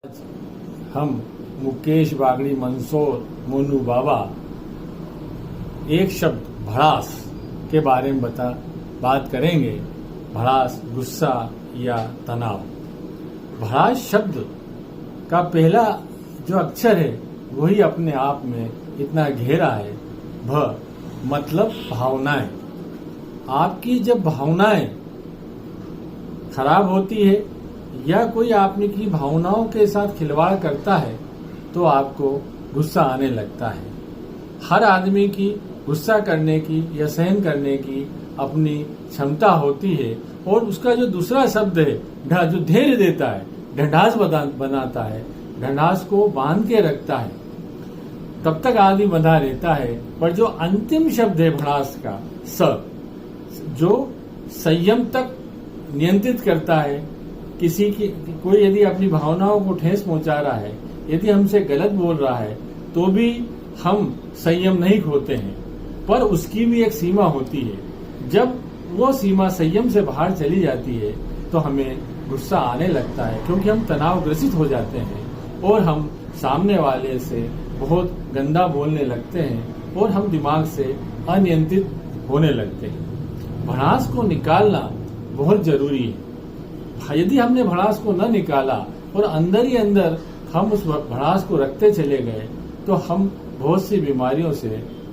आज हम मुकेश बागड़ी मंदसौर मोनू बाबा एक शब्द भड़ास के बारे में बात करेंगे। भड़ास गुस्सा या तनाव। भड़ास शब्द का पहला जो अक्षर है वही अपने आप में इतना गहरा है। भ मतलब भावनाएं। आपकी जब भावनाएं खराब होती है या कोई आपकी भावनाओं के साथ खिलवाड़ करता है तो आपको गुस्सा आने लगता है। हर आदमी की गुस्सा करने की या सहन करने की अपनी क्षमता होती है और उसका जो दूसरा शब्द है जो धैर्य देता है, ढंढास बनाता है, ढंढास को बांध के रखता है, तब तक आदमी बंधा रहता है। पर जो अंतिम शब्द है भड़ास का स, जो संयम तक नियंत्रित करता है। कोई यदि अपनी भावनाओं को ठेस पहुंचा रहा है, यदि हमसे गलत बोल रहा है तो भी हम संयम नहीं खोते हैं, पर उसकी भी एक सीमा होती है। जब वो सीमा संयम से बाहर चली जाती है तो हमें गुस्सा आने लगता है, क्योंकि हम तनावग्रसित हो जाते हैं और हम सामने वाले से बहुत गंदा बोलने लगते हैं और हम दिमाग से अनियंत्रित होने लगते हैं। भड़ास को निकालना बहुत जरूरी है। यदि हमने भड़ास को न निकाला और अंदर ही अंदर हम उस भड़ास को रखते चले गए तो हम बहुत सी बीमारियों से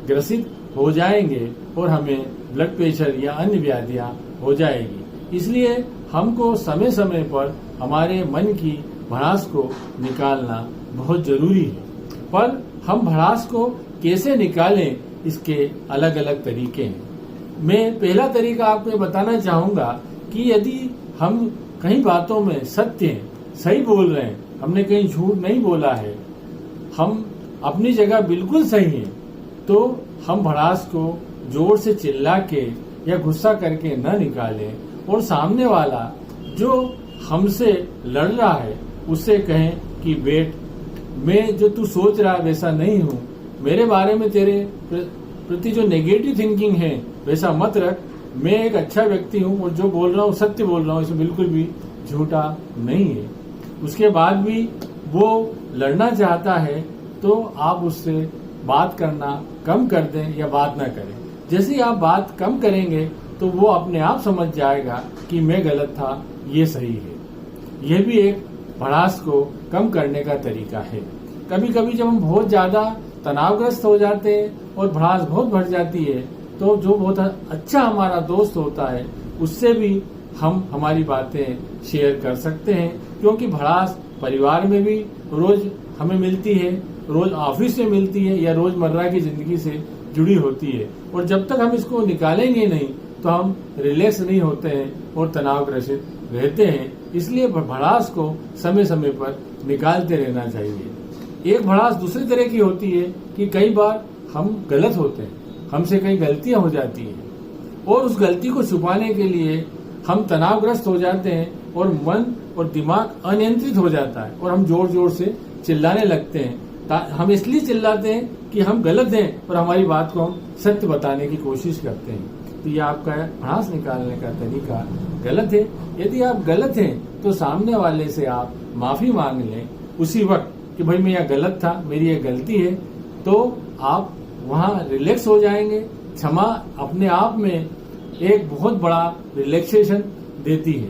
ग्रसित हो जाएंगे और हमें ब्लड प्रेशर या अन्य व्याधियां हो जाएगी। इसलिए हमको समय समय पर हमारे मन की भड़ास को निकालना बहुत जरूरी है। पर हम भड़ास को कैसे निकालें, इसके अलग अलग तरीके हैं। मैं पहला तरीका आपको बताना चाहूंगा कि यदि हम कई बातों में सत्य हैं, सही बोल रहे हैं, हमने कहीं झूठ नहीं बोला है, हम अपनी जगह बिल्कुल सही हैं, तो हम भड़ास को जोर से चिल्ला के या गुस्सा करके न निकालें और सामने वाला जो हमसे लड़ रहा है उससे कहें कि बेट, मैं जो तू सोच रहा है वैसा नहीं हूँ, मेरे बारे में तेरे प्रति जो नेगेटिव थिंकिंग है वैसा मत रख, मैं एक अच्छा व्यक्ति हूँ और जो बोल रहा हूँ सत्य बोल रहा हूँ, इसमें बिल्कुल भी झूठा नहीं है। उसके बाद भी वो लड़ना चाहता है तो आप उससे बात करना कम कर दें या बात ना करें। जैसे ही आप बात कम करेंगे तो वो अपने आप समझ जाएगा कि मैं गलत था, ये सही है। यह भी एक भड़ास को कम करने का तरीका है। कभी कभी जब हम बहुत ज्यादा तनावग्रस्त हो जाते हैं और भड़ास बहुत बढ़ जाती है तो जो बहुत अच्छा हमारा दोस्त होता है उससे भी हम हमारी बातें शेयर कर सकते हैं, क्योंकि भड़ास परिवार में भी रोज हमें मिलती है, रोज ऑफिस में मिलती है या रोजमर्रा की जिंदगी से जुड़ी होती है। और जब तक हम इसको निकालेंगे नहीं तो हम रिलैक्स नहीं होते हैं और तनावग्रसित रहते हैं। इसलिए भड़ास को समय समय पर निकालते रहना चाहिए। एक भड़ास दूसरी तरह की होती है कि कई बार हम गलत होते हैं, हमसे कई गलतियां हो जाती हैं और उस गलती को छुपाने के लिए हम तनावग्रस्त हो जाते हैं और मन और दिमाग अनियंत्रित हो जाता है और हम जोर जोर से चिल्लाने लगते हैं। हम इसलिए चिल्लाते हैं कि हम गलत हैं और हमारी बात को हम सत्य बताने की कोशिश करते हैं। तो ये आपका भड़ास निकालने का तरीका गलत है। यदि आप गलत हैं तो सामने वाले से आप माफी मांग लें उसी वक्त कि भाई मैं यह गलत था, मेरी ये गलती है, तो आप वहाँ रिलैक्स हो जाएंगे। क्षमा अपने आप में एक बहुत बड़ा रिलैक्सेशन देती है।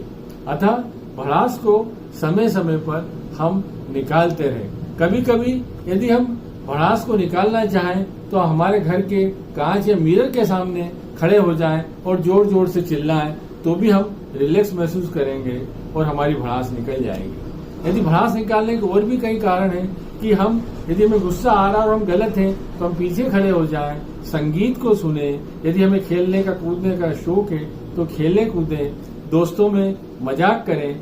अतः भड़ास को समय समय पर हम निकालते रहें। कभी कभी यदि हम भड़ास को निकालना चाहें तो हमारे घर के कांच या मिरर के सामने खड़े हो जाएं और जोर जोर से चिल्लाएं तो भी हम रिलैक्स महसूस करेंगे और हमारी भड़ास निकल जाएगी। यदि भड़ास निकालने के और भी कई कारण हैं कि हम यदि हमें गुस्सा आ रहा और हम गलत हैं तो हम पीछे खड़े हो जाएं, संगीत को सुने। यदि हमें खेलने का कूदने का शौक है तो खेले कूदें, दोस्तों में मजाक करें।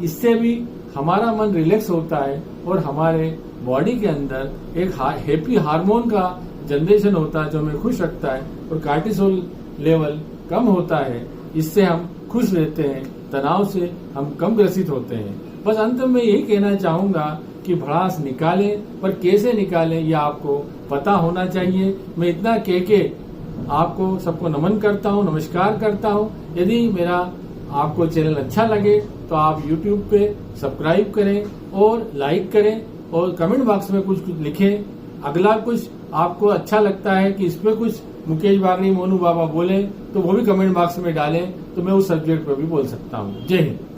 इससे भी हमारा मन रिलैक्स होता है और हमारे बॉडी के अंदर एक हैप्पी हार्मोन का जनरेशन होता है जो हमें खुश रखता है और कार्टिसोल लेवल कम होता है। इससे हम खुश रहते हैं, तनाव से हम कम ग्रसित होते हैं। बस अंत में यही कहना चाहूंगा कि भड़ास निकालें, पर कैसे निकालें यह आपको पता होना चाहिए। मैं इतना कह के आपको सबको नमन करता हूँ, नमस्कार करता हूँ। यदि मेरा आपको चैनल अच्छा लगे तो आप YouTube पे सब्सक्राइब करें और लाइक करें और कमेंट बॉक्स में कुछ लिखें। अगला कुछ आपको अच्छा लगता है कि इसमें कुछ मुकेश बागड़ी मोनू बाबा बोले तो वो भी कमेंट बॉक्स में डालें, तो मैं उस सब्जेक्ट पर भी बोल सकता हूँ। जय हिंद।